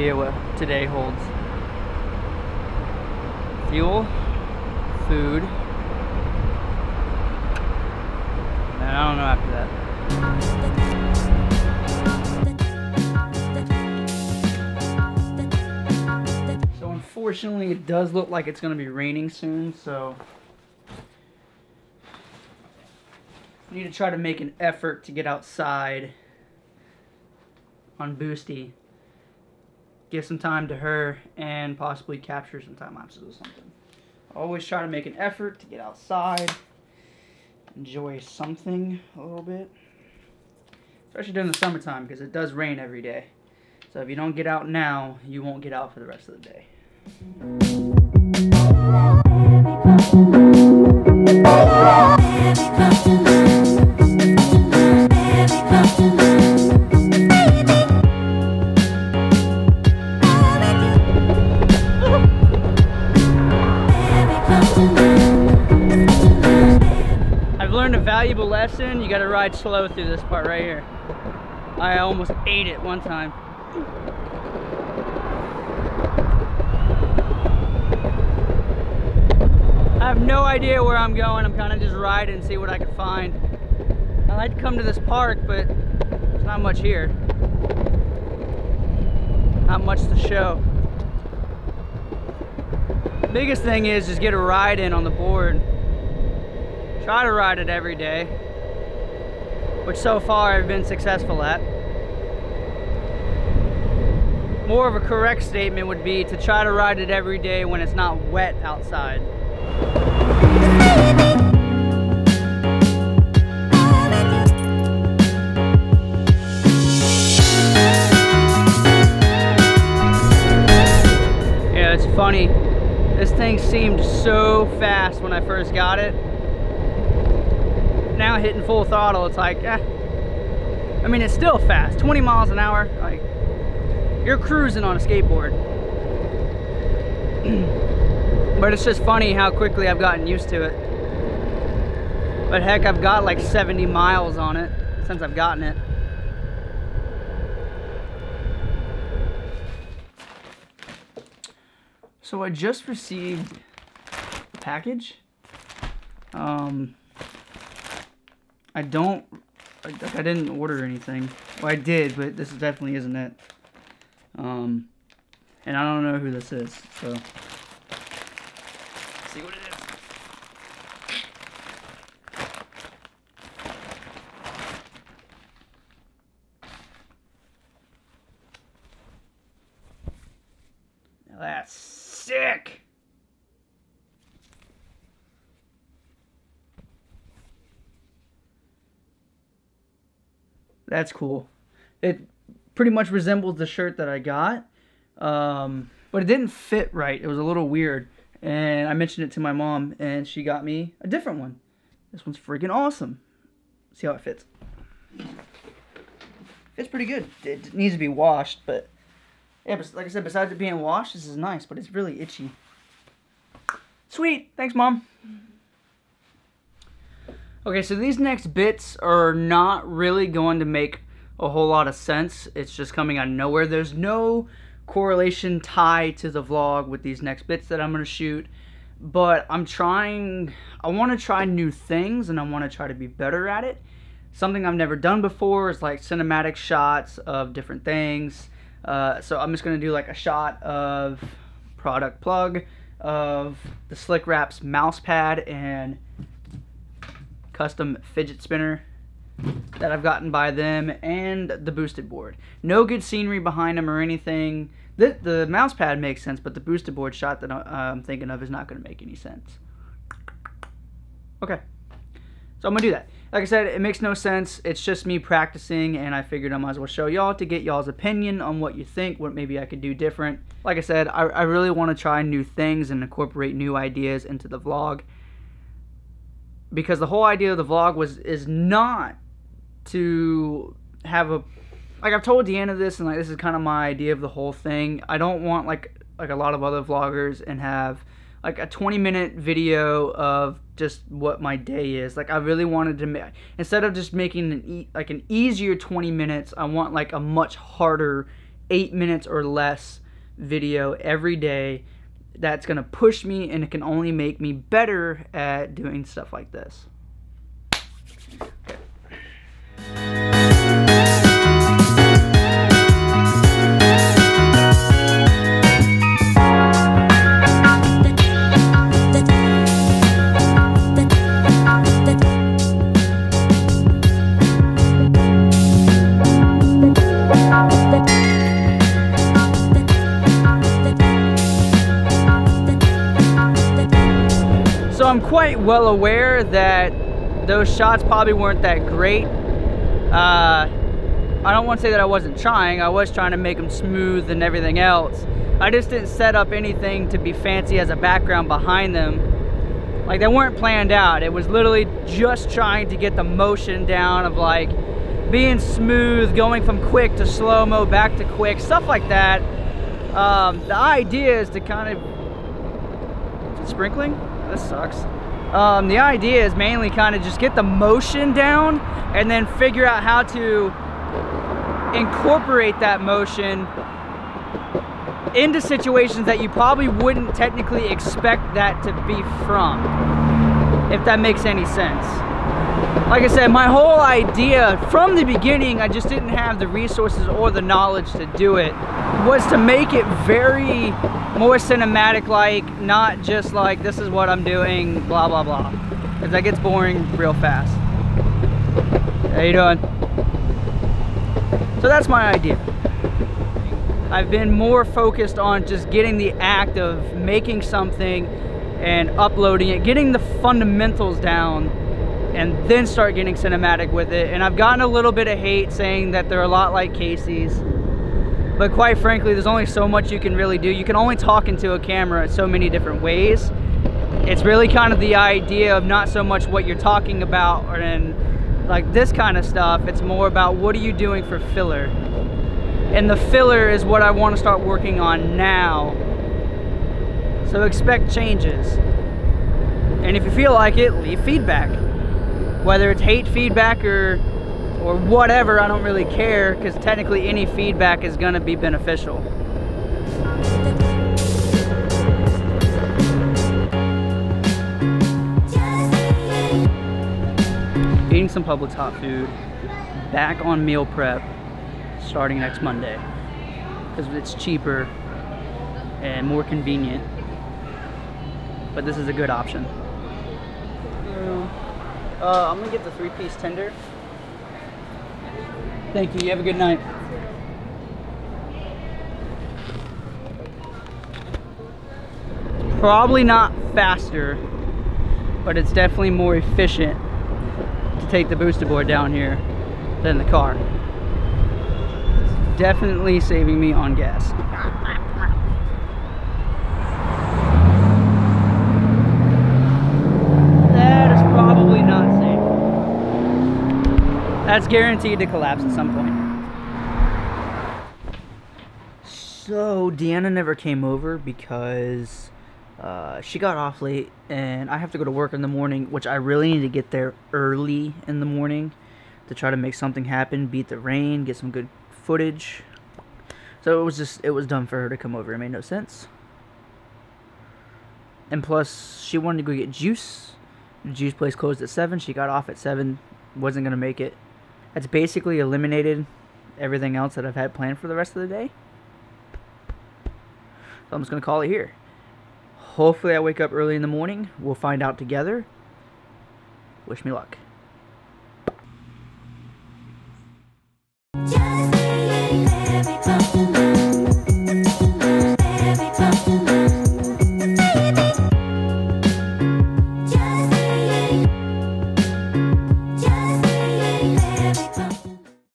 idea what today holds. Fuel, food, and I don't know after that. So unfortunately it does look like it's going to be raining soon, so I need to try to make an effort to get outside on Boosty. Give some time to her and possibly capture some time lapses or something. Always try to make an effort to get outside, enjoy something a little bit, especially during the summertime because it does rain every day. So if you don't get out now, you won't get out for the rest of the day. A valuable lesson: you got to ride slow through this part right here. I almost ate it one time. I have no idea where I'm going. I'm kind of just riding and see what I can find. I like to come to this park, but there's not much here. Not much to show. Biggest thing is just get a ride in on the board. Try to ride it every day, which so far I've been successful at. More of a correct statement would be to try to ride it every day when it's not wet outside. Yeah, it's funny. This thing seemed so fast when I first got it. Now hitting full throttle, it's like, I mean, it's still fast, 20 miles an hour. Like, you're cruising on a skateboard. But it's just funny how quickly I've gotten used to it. But heck, I've got like 70 miles on it since I've gotten it. So I just received a package. I didn't order anything. Well, I did, but this definitely isn't it. And I don't know who this is, so let's see what it is. Now that's sick. That's cool. It pretty much resembles the shirt that I got, but it didn't fit right. It was a little weird, and I mentioned it to my mom, and she got me a different one. This one's freaking awesome. See how it fits. It's pretty good. It needs to be washed, but yeah, like I said, besides it being washed, this is nice, but it's really itchy. Sweet. Thanks, Mom. Okay, so these next bits are not really going to make a whole lot of sense. It's just coming out of nowhere. There's no correlation tie to the vlog with these next bits that I'm going to shoot. But I want to try new things, and I want to try to be better at it. Something I've never done before is like cinematic shots of different things. So I'm just going to do like a shot of product plug, of the Slick Wraps mouse pad and custom fidget spinner that I've gotten by them, and the boosted board. No good scenery behind them or anything. The mouse pad makes sense, but the boosted board shot that I'm thinking of is not going to make any sense. Okay, so I'm going to do that. Like I said, it makes no sense. It's just me practicing, and I figured I might as well show y'all to get y'all's opinion on what you think, what maybe I could do different. Like I said, I really want to try new things and incorporate new ideas into the vlog. Because the whole idea of the vlog is not to have a, like I've told Deanna this, and like this is kind of my idea of the whole thing. I don't want like a lot of other vloggers and have like a 20-minute video of just what my day is. Like I really wanted to make, instead of just making an easier 20 minutes, I want like a much harder 8 minutes or less video every day that's going to push me, and it can only make me better at doing stuff like this. Okay. So I'm quite well aware that those shots probably weren't that great. I don't want to say that I wasn't trying. I was trying to make them smooth and everything else. I just didn't set up anything to be fancy as a background behind them. Like, they weren't planned out. It was literally just trying to get the motion down of like being smooth, going from quick to slow-mo, back to quick, stuff like that. The idea is to kind of... Is it sprinkling? This sucks. The idea is mainly kind of just get the motion down and then figure out how to incorporate that motion into situations that you probably wouldn't technically expect that to be from, if that makes any sense. Like I said, my whole idea from the beginning, I just didn't have the resources or the knowledge to do it, was to make it very more cinematic, like, not just like this is what I'm doing, blah blah blah, because that gets boring real fast. How you doing? So that's my idea. I've been more focused on just getting the act of making something and uploading it, getting the fundamentals down, and then start getting cinematic with it. And I've gotten a little bit of hate saying that they're a lot like Casey's, but quite frankly, there's only so much you can really do. You can only talk into a camera so many different ways. It's really kind of the idea of not so much what you're talking about or in like this kind of stuff. It's more about what are you doing for filler. And the filler is what I want to start working on now. So expect changes. And if you feel like it, leave feedback. Whether it's hate feedback or whatever, I don't really care, because technically any feedback is going to be beneficial. Eating some Publix hot food, back on meal prep starting next Monday, because it's cheaper and more convenient, but this is a good option. I'm gonna get the 3-piece tender. Thank you. You have a good night. Probably not faster, but it's definitely more efficient to take the booster board down here than the car. It's definitely saving me on gas. That is probably not safe. That's guaranteed to collapse at some point. So Deanna never came over because she got off late and I have to go to work in the morning, which I really need to get there early in the morning to try to make something happen, beat the rain, get some good footage. So it was dumb for her to come over. It made no sense. And plus, she wanted to go get juice. The juice place closed at 7. She got off at 7. Wasn't going to make it. That's basically eliminated everything else that I've had planned for the rest of the day. So I'm just going to call it here. Hopefully I wake up early in the morning. We'll find out together. Wish me luck.